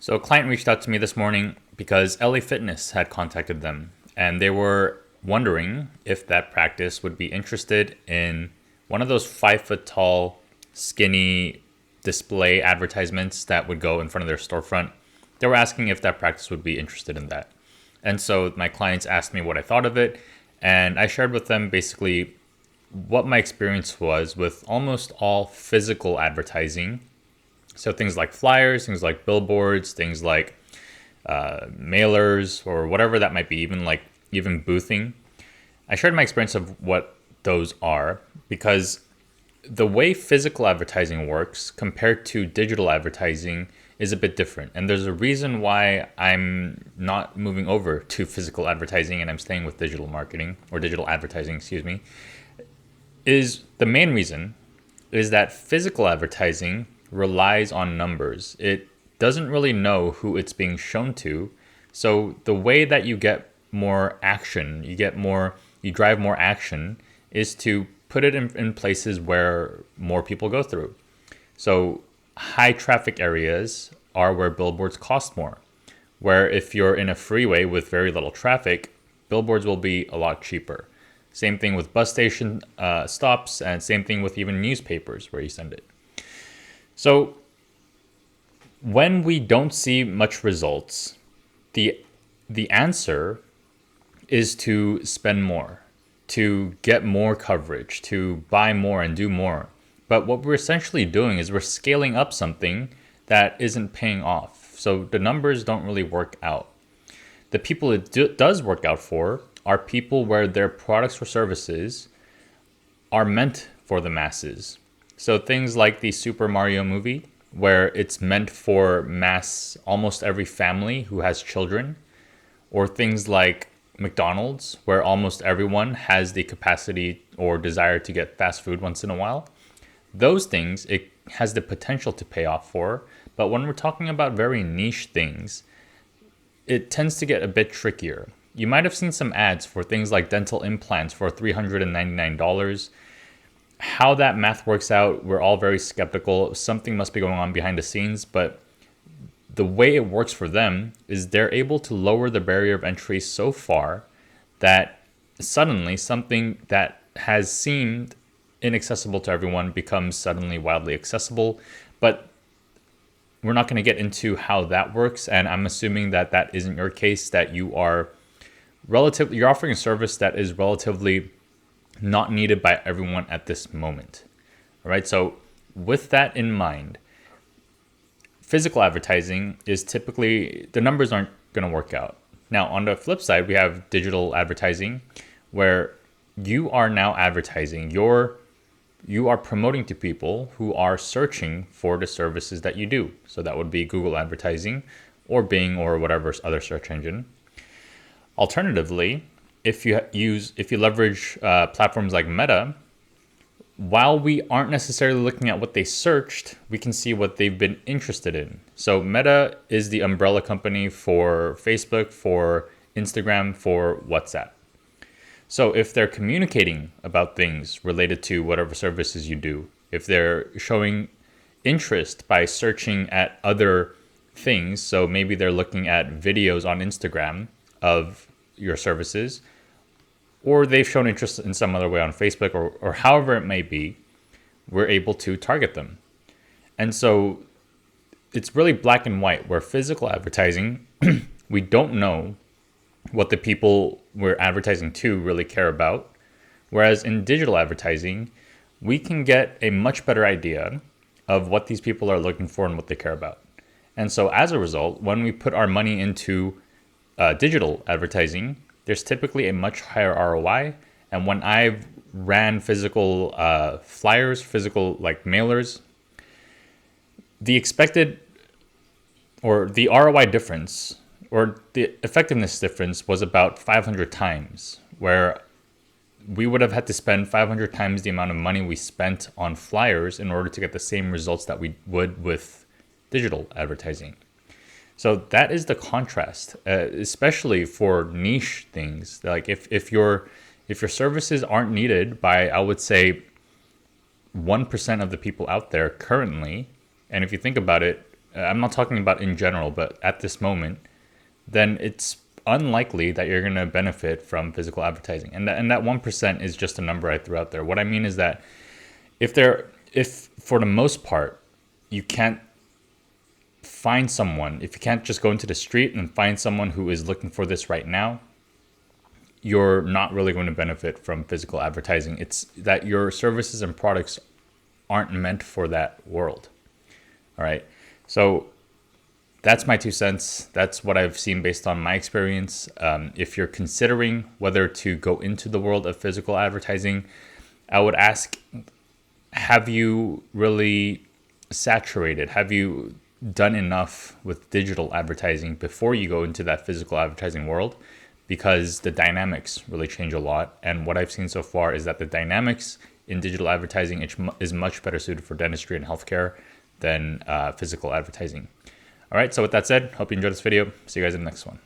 So a client reached out to me this morning because LA Fitness had contacted them and they were wondering if that practice would be interested in one of those 5 foot tall, skinny display advertisements that would go in front of their storefront. They were asking if that practice would be interested in that. And so my clients asked me what I thought of it, and I shared with them basically what my experience was with almost all physical advertising. So things like flyers, things like billboards, things like mailers, or whatever that might be, even boothing. I shared my experience of what those are because the way physical advertising works compared to digital advertising is a bit different. And there's a reason why I'm not moving over to physical advertising and I'm staying with digital marketing or digital advertising, excuse me, is the main reason is that physical advertising relies on numbers. It doesn't really know who it's being shown to. So the way that you get more action, you drive more action is to put it in places where more people go through. So high traffic areas are where billboards cost more. Where if you're in a freeway with very little traffic, billboards will be a lot cheaper. Same thing with bus station stops, and same thing with even newspapers where you send it. So when we don't see much results, the answer is to spend more, to get more coverage, to buy more and do more. But what we're essentially doing is we're scaling up something that isn't paying off. So the numbers don't really work out. The people it does work out for are people where their products or services are meant for the masses. So things like the Super Mario movie, where it's meant for almost every family who has children, or things like McDonald's, where almost everyone has the capacity or desire to get fast food once in a while. Those things, it has the potential to pay off for, but when we're talking about very niche things, it tends to get a bit trickier. You might have seen some ads for things like dental implants for $399. How that math works out, we're all very skeptical. Something must be going on behind the scenes, but the way it works for them is they're able to lower the barrier of entry so far that suddenly something that has seemed inaccessible to everyone becomes suddenly wildly accessible. But we're not going to get into how that works, and I'm assuming that that isn't your case, that you're offering a service that is relatively not needed by everyone at this moment. All right, so with that in mind, physical advertising is typically, the numbers aren't going to work out. Now, on the flip side, we have digital advertising, where you are now advertising. You are promoting to people who are searching for the services that you do. So that would be Google advertising or Bing or whatever other search engine. Alternatively, if you leverage platforms like Meta, while we aren't necessarily looking at what they searched, we can see what they've been interested in. So Meta is the umbrella company for Facebook, for Instagram, for WhatsApp. So if they're communicating about things related to whatever services you do, if they're showing interest by searching at other things, so maybe they're looking at videos on Instagram of your services, or they've shown interest in some other way on Facebook, or however it may be, we're able to target them. And so it's really black and white, where physical advertising, we don't know what the people we're advertising to really care about. Whereas in digital advertising, we can get a much better idea of what these people are looking for and what they care about. And so as a result, when we put our money into digital advertising, there's typically a much higher ROI. And when I've ran physical flyers, physical like mailers, the expected or the ROI difference or the effectiveness difference was about 500 times, where we would have had to spend 500 times the amount of money we spent on flyers in order to get the same results that we would with digital advertising. So that is the contrast, especially for niche things. Like if your services aren't needed by, I would say, 1% of the people out there currently, and if you think about it, I'm not talking about in general, but at this moment, then it's unlikely that you're going to benefit from physical advertising. And that 1% is just a number I threw out there. What I mean is that if for the most part you can't find someone, if you can't just go into the street and find someone who is looking for this right now, you're not really going to benefit from physical advertising. It's that your services and products aren't meant for that world. All right. So that's my 2 cents. That's what I've seen based on my experience. If you're considering whether to go into the world of physical advertising, I would ask, have you really saturated? Have you done enough with digital advertising before you go into that physical advertising world? Because the dynamics really change a lot. And what I've seen so far is that the dynamics in digital advertising is much better suited for dentistry and healthcare than physical advertising. All right, so with that said, hope you enjoyed this video. See you guys in the next one.